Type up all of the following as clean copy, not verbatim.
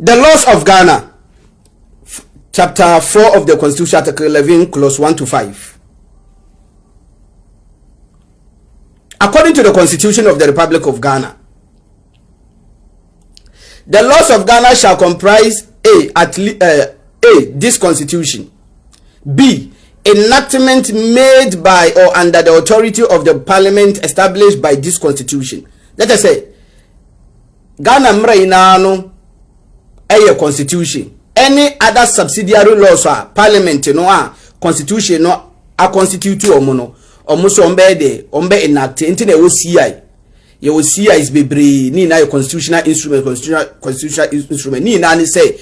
The laws of Ghana, chapter 4 of the Constitution, article 11, clause 1 to 5. According to the Constitution of the Republic of Ghana, the laws of Ghana shall comprise A. This Constitution. B. Enactment made by or under the authority of the Parliament established by this Constitution. Let us say, Ghana mrainano a Constitution. Any other subsidiary laws are Parliament no Constitution no a constitute omono omuso ombe enact enti na wo CI. Your CI is bebre ni na your constitutional instrument ni na ni say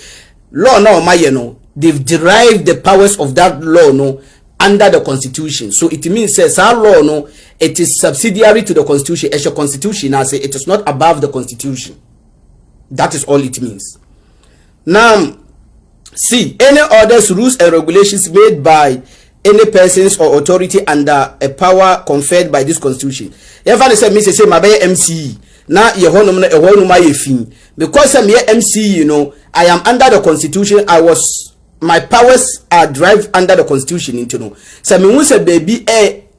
law no maye no, they've derived the powers of that law no under the Constitution. So it means says our law no, it is subsidiary to the Constitution. As your Constitution, I say it is not above the Constitution. That is all it means. Now, C. Any orders, rules, and regulations made by any persons or authority under a power conferred by this Constitution. If I say, Mr. Say, my MC, now you want my fin because I'm here MC, you know, I am under the Constitution. My powers are derived under the Constitution. You know, so me who say baby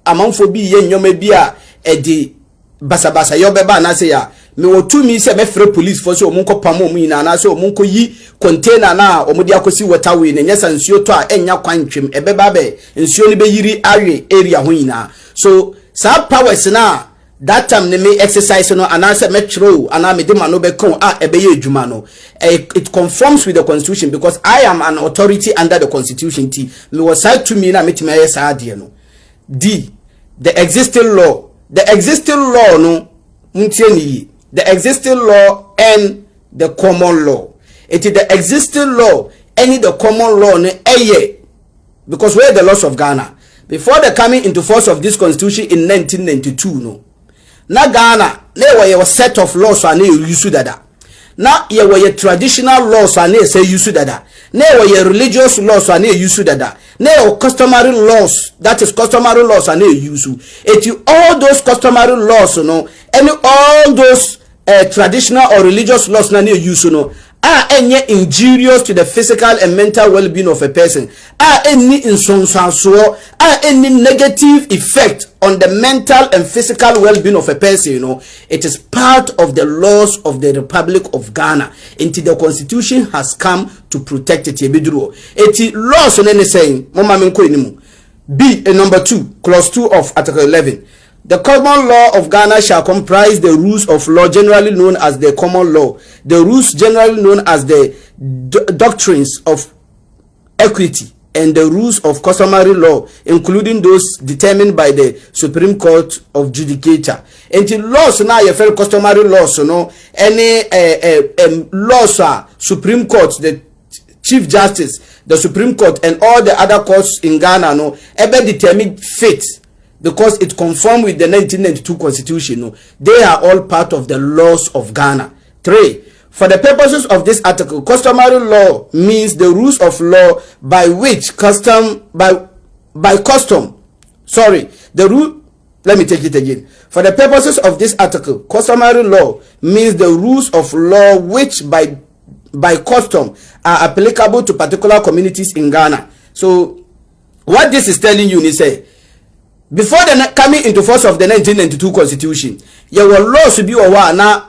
among for be yen yo me be the basa yo beba na say ya me wo to me say me free police for so omunko pamo mu ina na so omunko yi container na omudi akosi waterway na nyesa nsuo to a enya kwantwem ebeba be nsuo ni be yiri awe area ho ina. So sa powers na that time me exercise no anase metro ana me de mano be kon ebeye adwuma no, it conforms with the Constitution because I am an authority under the Constitution. T me was side to me na metime yes ade no. D. The existing law no muntie the existing law and the common law. It is the existing law and the common law no because where the laws of Ghana before the coming into force of this Constitution in 1992 no. Na Ghana na were set of laws and use dada. Na ye were traditional laws and say use dada. Na were religious laws and use dada. Na customary laws, that is customary laws and use. It all those customary laws no, and all those traditional or religious laws na use no are any injurious to the physical and mental well-being of a person, are any insonsanso, are any negative effect on the mental and physical well-being of a person, you know, it is part of the laws of the Republic of Ghana. Until the Constitution has come to protect it. It laws on any saying, B, number 2, clause 2 of article 11. The common law of Ghana shall comprise the rules of law generally known as the common law, the rules generally known as the doctrines of equity, and the rules of customary law, including those determined by the Supreme Court of Judicature. Until laws now you feel customary laws, you know, any laws are Supreme Court, the Chief Justice, the Supreme Court, and all the other courts in Ghana, no, ever determine fate. Because it conforms with the 1992 Constitution, no, they are all part of the laws of Ghana. 3. For the purposes of this article, customary law means the rules of law by which let me take it again. For the purposes of this article, customary law means the rules of law which by custom are applicable to particular communities in Ghana. So what this is telling you is say, before the coming into force of the 1992 Constitution, there were laws to be na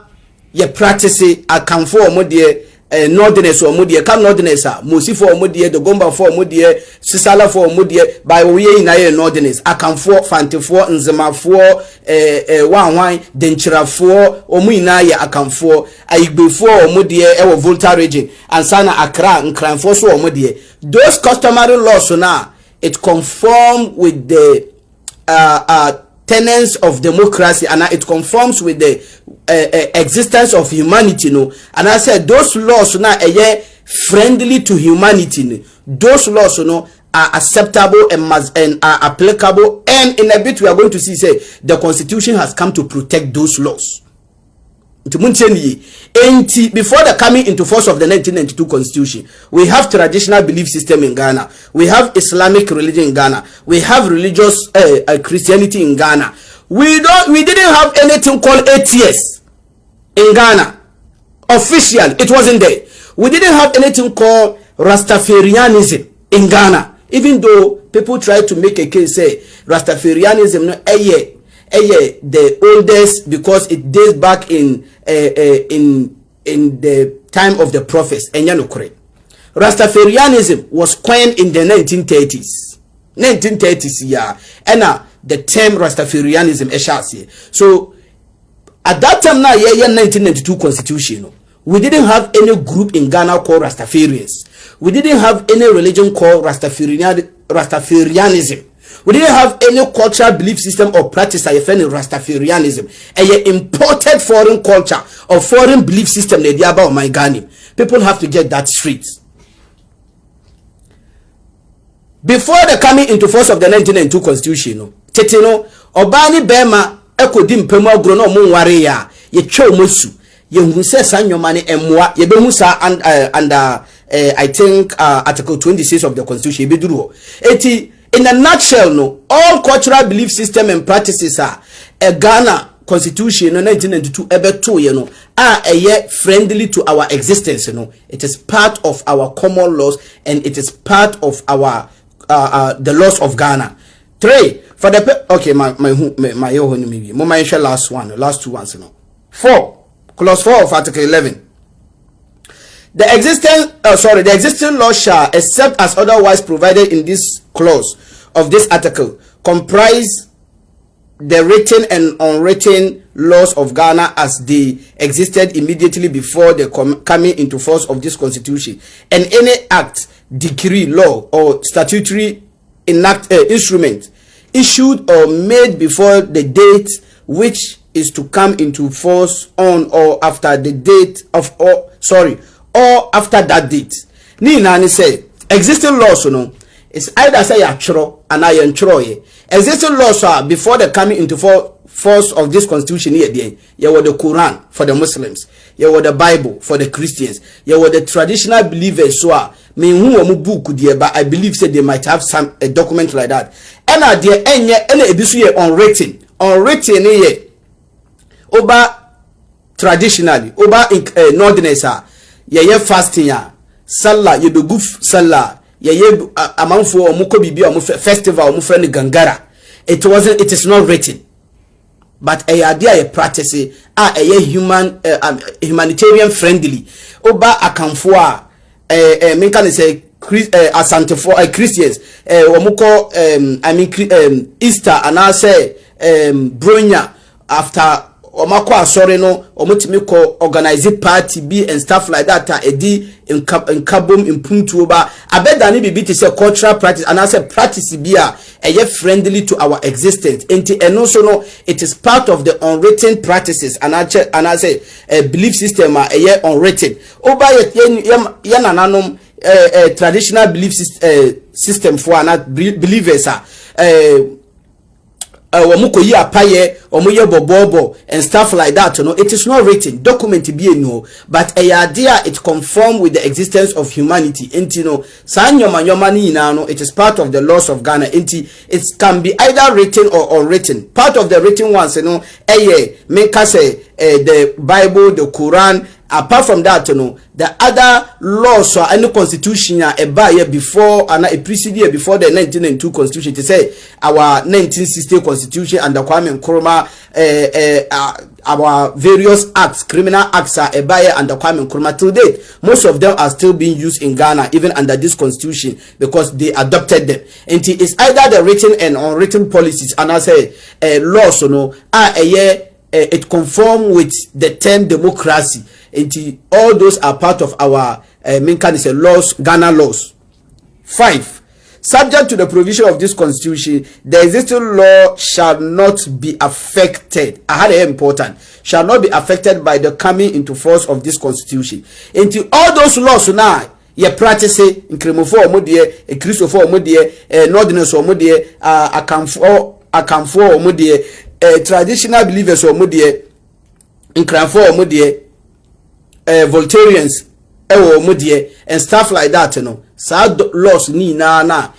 ye practice account for modie northerners or modie come northerners mosi for modie the gomba for modie sisala for modie by we na ye northerners account for fante for nzema for wan denchira for omu ina ye account for aigbe for modie e Volta region and sana Accra nkran for so modie. Those customary laws now it conform with the tenets of democracy and it conforms with the existence of humanity, no. And I said those laws now are friendly to humanity. Those laws, no, are acceptable and are applicable. And in a bit we are going to see say the Constitution has come to protect those laws. Before the coming into force of the 1992 Constitution, we have traditional belief system in Ghana. We have Islamic religion in Ghana. We have religious Christianity in Ghana. We didn't have anything called ATS in Ghana. Official, it wasn't there. we didn't have anything called Rastafarianism in Ghana, even though people try to make a case say Rastafarianism no the oldest because it dates back in the time of the prophets. Rastafarianism was coined in the 1930s. 1930s, yeah. And the term Rastafarianism is so at that time now, 1992 constitution, we didn't have any group in Ghana called Rastafarians. We didn't have any religion called Rastafarianism. We didn't have any cultural belief system or practice I find in Rastafarianism. And imported foreign culture or foreign belief system the Diaba or my Ghani. People have to get that straight. Before the coming into force of the 1992 constitution, Tetino, Obani Bema, Eko dim pemo grono munware ya, ye cho mosu, ye hunse sanyomane emwa, ye be musa under I think Article 26 of the Constitution. Eti, in a nutshell, no, all cultural belief system and practices are a Ghana Constitution in 1992 ebeto are a year friendly to our existence. It is part of our common laws and it is part of our the laws of Ghana. 3 for the okay my last two ones. 4 clause 4 of Article 11. The existing law shall, except as otherwise provided in this clause of this article, comprise the written and unwritten laws of Ghana as they existed immediately before the coming into force of this constitution, and any act, decree, law, or statutory instrument issued or made before the date which is to come into force on or after the date of or after that date. Ni nani say existing laws it's either say yachro and I entroy. Existing laws are before the coming into force of this constitution here. You were the Quran for the Muslims, you were the Bible for the Christians, you were the traditional believers. So me who book there, but I believe say they might have some a document like that. And there any ebisu unwritten here over traditionally over northerners ye fasting ya sallah ye be guf sallah ye amanfo omuko bibi omu festival omu friend gangara. It is not written, but a idea a practice a humanitarian friendly oba akamfo me can say asante for Christians omuko Easter and I say bronya after Omakwa sorry no omutimi ko organize party be and stuff like that edi in kabum impuntu ba abeda ni bibi to say cultural practice and I say practice be a friendly to our existence and also no it is part of the unwritten practices and I say a belief system unwritten oba yanananom traditional belief system for not believers omuko yi apaye omoye bobobo and stuff like that. It is not written document be no, but a idea it conform with the existence of humanity. It is part of the laws of Ghana. It can be either written or unwritten. Part of the written ones, make us the Bible, the Quran. Apart from that, the other laws or any constitution before and a preceded before the 1992 constitution to say our 1960 constitution and the Kwame Nkrumah our various acts, criminal acts are and the Kwame Nkrumah till date. Most of them are still being used in Ghana even under this constitution because they adopted them. And it is either the written and unwritten policies and I say laws it conform with the term democracy. All those are part of our laws, Ghana laws. 5. Subject to the provision of this constitution, the existing law shall not be affected. Important. Shall not be affected by the coming into force of this constitution. All those laws now, ye practice in Kremofo omodie, a Christopher omodie, Northerners omodie, akamfo omodie, traditional believers omodie, in Kramfo omodie, Voltarians and stuff like that, sad laws ni na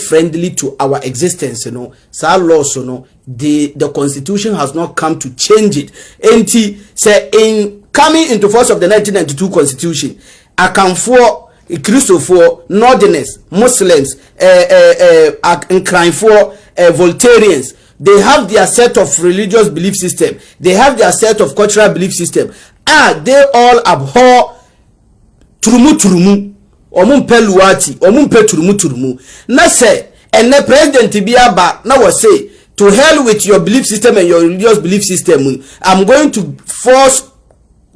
friendly to our existence, sad laws, the constitution has not come to change it. Say in coming into force of the 1992 constitution, akamfoɔ Christofoɔ, Northerners, Muslims, Nkranfoɔ, Voltarians. They have their set of religious belief system. They have their set of cultural belief system. They all abhor turumu. Omumpe luati, omumpe turumu. Na say, and the president biaba na was say, to hell with your belief system and your religious belief system. I'm going to force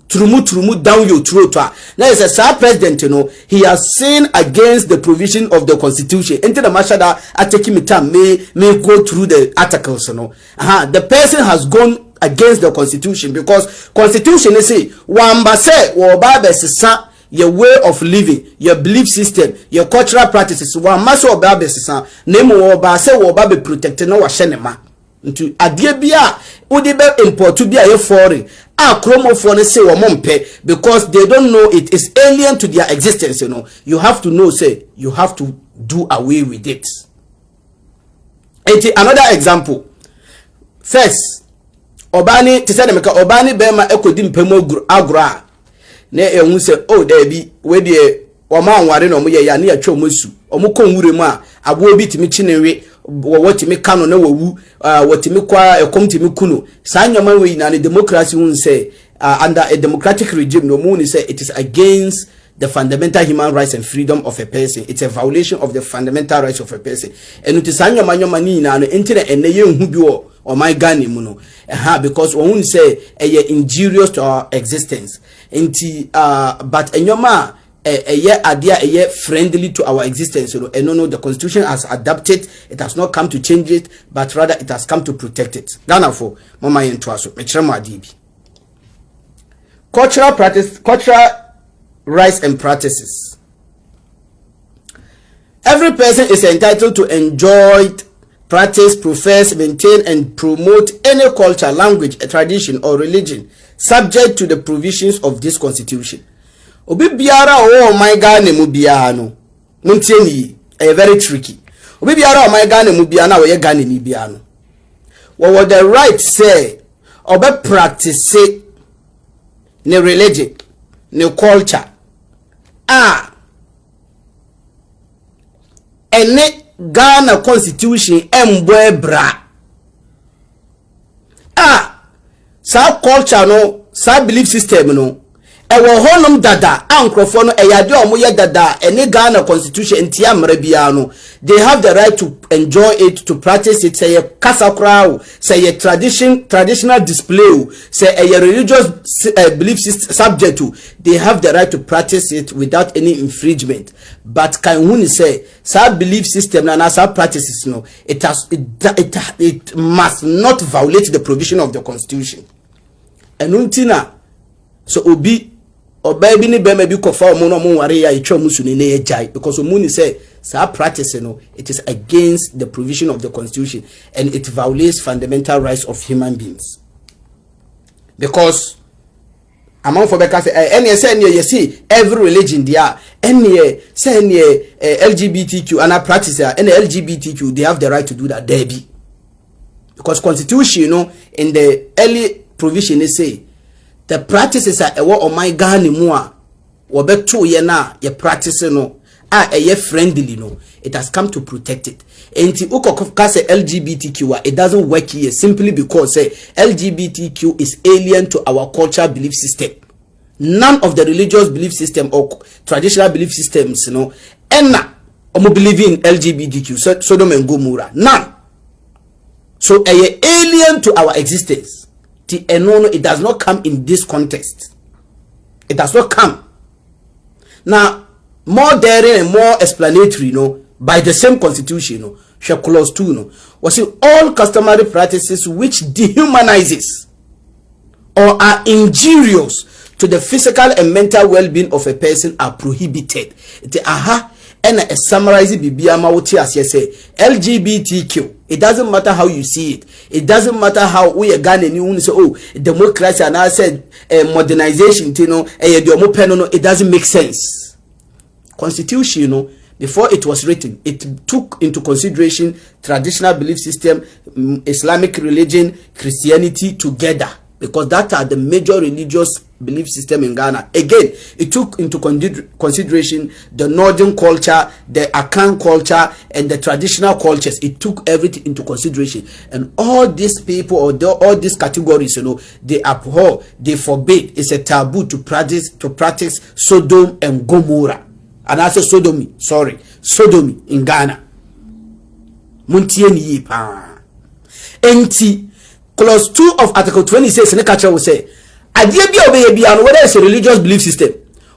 turumu down your throat. Now as a sir president, he has sinned against the provision of the constitution. Enter the mashada ateki me time may go through the articles, The person has gone against the constitution, because constitution they say wamba say wo ba sisa your way of living, your belief system, your cultural practices. Wamba so ba sisa name wo ba say wo ba be protected no wa hyenema. Nti adie bia wodi be import bia ye foreign kromofo ne say wo mompe, because they don't know it is alien to their existence. You have to know, say you have to do away with it. Another example, first obani te say meka obani bema ekodi mpemu agro na ehun say oh there be we de o ma anware na omo ye ya na ya twa omosu omo konwure mu a abo bi timi chinewe wotimi kano na wawu wotimi kwa ekomtimi kuno sa nyoma we na the democracy won say under a democratic regime no mo say it is against the fundamental human rights and freedom of a person. It's a violation of the fundamental rights of a person. And it is a nyoma ni na no internet ene ye hu bi o my Ghana mu no because one say injurious to our existence. But enyoma friendly to our existence. No, the constitution has adapted. It has not come to change it, but rather it has come to protect it. Ghana for mama yentuaso mechiremo adibi. Cultural rights and practices. Every person is entitled to enjoy, practice, profess, maintain, and promote any culture, language, tradition, or religion subject to the provisions of this constitution. Obi biara o my Ghana mu biara no muntie ni very tricky. Obi biara o my Ghana mu biara na wo ye Ghana ni biara no wo the right say obe practice ne religion ne culture ene Ghana constitution embo bra sa culture no sa belief system no ewo honum dada ankrofo no eyade omoye dada ene Ghana constitution ntia mra no they have the right to enjoy it, to practice it, say kasakra, say traditional display, say a religious belief subject to, they have the right to practice it without any infringement. But can one say some belief system and some practices no, it must not violate the provision of the constitution. And untina so obi obabi ni bema bi kofa omo no mo ware ya itwa musu ne ne ejai, because omuni say sa practice no, it is against the provision of the constitution and it violates fundamental rights of human beings. Because among for beka say any say you see every religion there any say any LGBTQ and practice any LGBTQ they have the right to do that there be. Because constitution in the early provision they say the practices are what o my Ghana mu a wo beto ye na ye practice no ye friendly no, it has come to protect it. Enti ukoka say LGBTQ it doesn't work here simply because say LGBTQ is alien to our cultural belief system. None of the religious belief system or traditional belief systems enna omo believe in LGBTQ Sodom and Gomorrah, none. So alien to our existence. It does not come in this context. It does not come. Now, more daring and more explanatory, by the same constitution, clause 2, was all customary practices which dehumanizes or are injurious to the physical and mental well-being of a person are prohibited. And a summarizing bibiama wuti as say LGBTQ. It doesn't matter how you see it. It doesn't matter how we are Ghana you say democracy and I said modernization it doesn't make sense. Constitution before it was written, it took into consideration traditional belief system, Islamic religion, Christianity together. because that are the major religious belief system in Ghana. Again, it took into consideration the northern culture, the Akan culture, and the traditional cultures. It took everything into consideration, and all these people or all these categories, they abhor, they forbid. It's a taboo to practice Sodom and Gomorrah, and I say sodomy in Ghana. Muntieni pa. Enti clause 2 of article 26 in the culture will say, whether it's a religious belief system,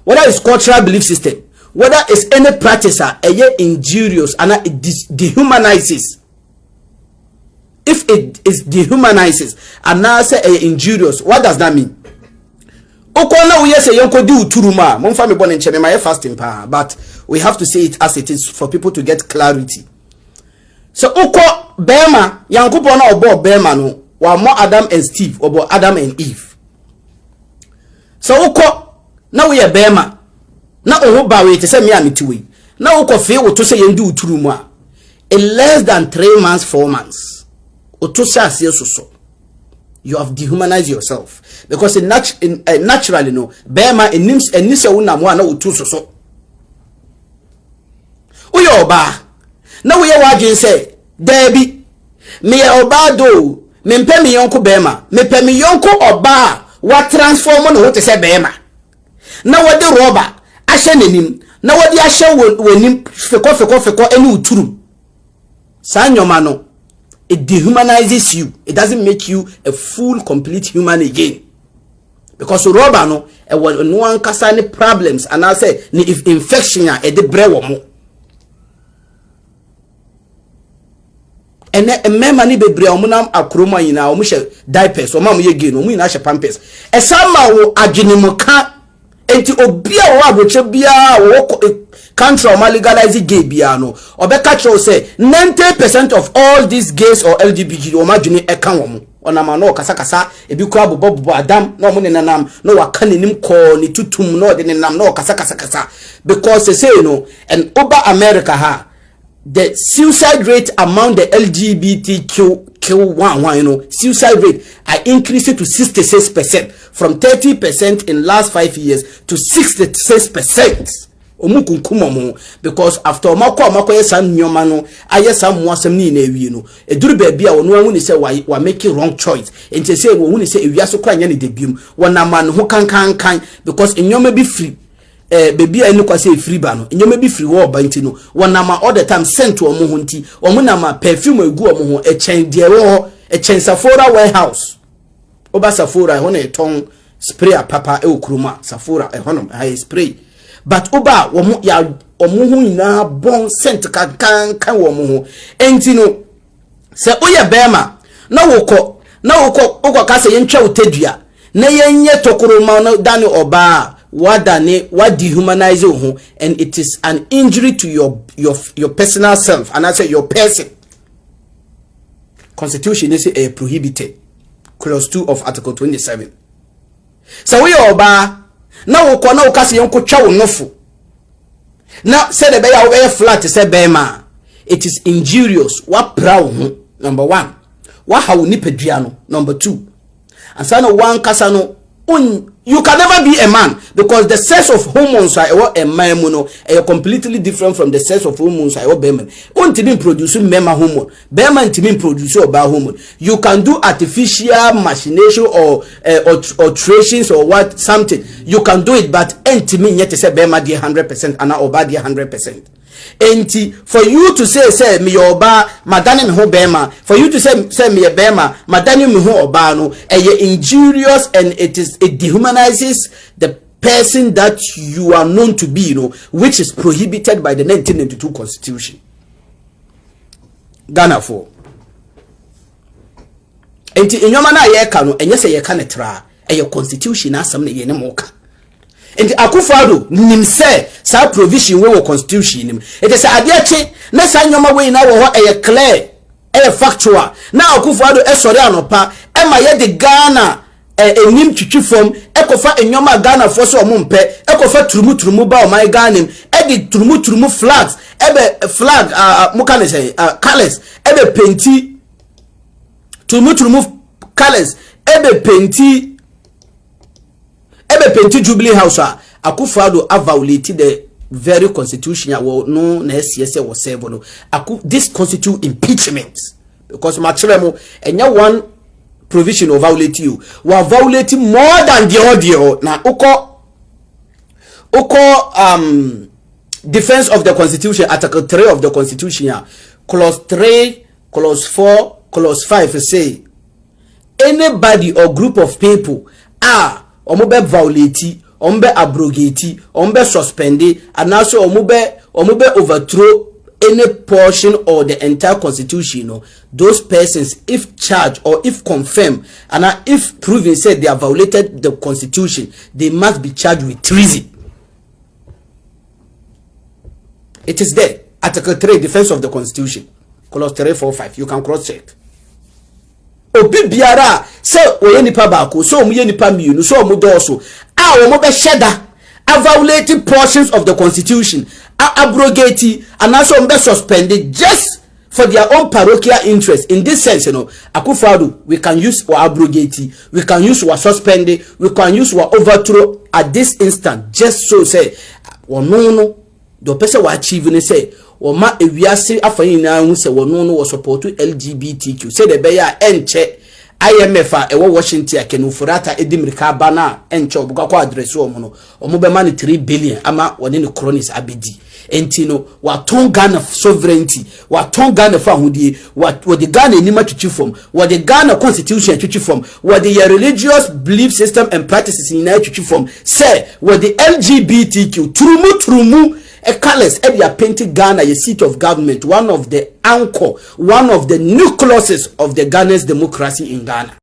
whether it's cultural belief system, whether it's any practice injurious and it dehumanizes. If it is dehumanizes and now say injurious, what does that mean? Okona we say yonko di uturuma. Mon fami born in cheme my fasting pa, but we have to say it as it is for people to get clarity. So uko bema yankupo na obo bema no wa mo Adam and Steve obo Adam and Eve. So uko na we bema na oho ba we te se me amitiwe na uko fe wo to se yendi uturumu a in less than 3 months 4 months oto se ase so you have dehumanized yourself, because naturally no bema enise wo na mo na otu so uyo ba na we wadwen say debi me oba do me mpe me yonko bema me pe me yonko oba wa transform no te se bema na wode roba ahye nanim na wode ahye wanim feko eni uturum sa nyoma no, it dehumanizes you. It doesn't make you a full complete human again, because roba no no one kasa any problems and I say ni if infection e de bre wo mo ene memma ni bebre omunam akroma yina omu hye diapers o ma mo ye gain omu yina hye pampers esama wo adwene ka enti obia wo abroche bia wo country o legalize gay bia no obeka kyo say 90% of all these gays or LGBT o ma dwene eka wo mo onama no kasa ebi kwa bobo adam no mo ne nanam no waka nenim ko ni tutum no de nenam no kasa because they say no, and over America ha the suicide rate among the LGBTQ1, suicide rate are increasing to 66% from 30% in last 5 years to 66%. Because after mako yesa nyoma no ayesa moasem ni na ewie no eduru ba bia wono anwu ni say wa make wrong choice enti say wo hu ni say ewia so kwa nya ni debium wona man ho kan because nyoma bi free baby enu kwa say free ba no nyoma bi free wo ba nti no wona ma all the time sent wo mo ho nti wo na ma perfume egu wo mo ho echen de wo echen Safora warehouse oba Safora ho na eton spray papa e okruma Safora e honom high spray. But oba wo ya omo ina bon sent kan wo mo enti no se oye bema na woko ka se yentwa otadua na yenye tokoroma na dane oba wadane what dehumanize ho, and it is an injury to your personal self, and I say your person. Constitution is prohibited, clause 2 of article 27. So we oba na woko na ukase yonko twa wo nofo na say the beya wo flat say bema, it is injurious what proud ho. Number 1, what how nipadua no. Number 2, and so no one kasa no you can never be a man, because the sex of hormones are a man no completely different from the sex of hormones are beman. Untimi produce mema hormone, beman ntimi produce oba hormone. You can do artificial machination or alterations or what something. You can do it, but ntimi nyete say bema di 100% and oba di 100%. Enti for you to say me oba madani me ho bema, for you to say me bema madani me ho oba no injurious, and it dehumanizes the person that you are known to be, which is prohibited by the 1992 constitution. Ghana for enti enyoma na ye ka no enye se ye ka ne tra constitution asam na ye ne moka. And akufado nim say sa provision we constitution nim it is adiache na sa nyoma we na wo ho clear factual na akufado sori anopa ma ye de Ghana enim twitwi fom ekofa enyoma Ghana fo so omumpe ekofa turumu ba o my Ghana nim di turumu flags flag muka ne say colors penti turumu colors penti Jubilee House Akufo-Addo violated the very constitution no na SCS was say no. This constitute impeachment because machremo enya one provision of violate you. We are violating more than the audio. Now uko defense of the constitution, article 3 of the constitution, clause 3, clause 4, clause 5 say anybody or group of people are omobe violate, omobe abrogate, omobe suspend, and also omobe overthrow any portion or the entire constitution. You know, those persons, if charged or if confirmed and if proven said they have violated the constitution, they must be charged with treason. It is there. Article 3, defense of the constitution, clause 3, 4, 5. You can cross check. Obi biara say oye nipa baako so omuye nipa mienu so omudoso omo be sheda violating portions of the constitution abrogate and also be suspended just for their own parochial interest. In this sense, you know, Akufo-Addo, we can use or abrogate, we can use or suspend, we can use or overthrow at this instant just so say no the person wa achieve ne say o ma ewiase afayin na hu say no was support LGBTQ say the beya enche IMF ewo Washington akenufurata edimirika bana enche obukwa address o mo no o mo be man 3 billion ama woni ne cronies abedi entino wa ton Ghana sovereignty wa ton Ghana fa hudie wa the Ghana enima twitwi from wa the Ghana constitution twitwi from wa the religious belief system and practices in twitwi from say wa the LGBTQ trumu a colors they are painting Ghana a seat of government, one of the anchor, one of the nucleuses of the Ghana's democracy in Ghana.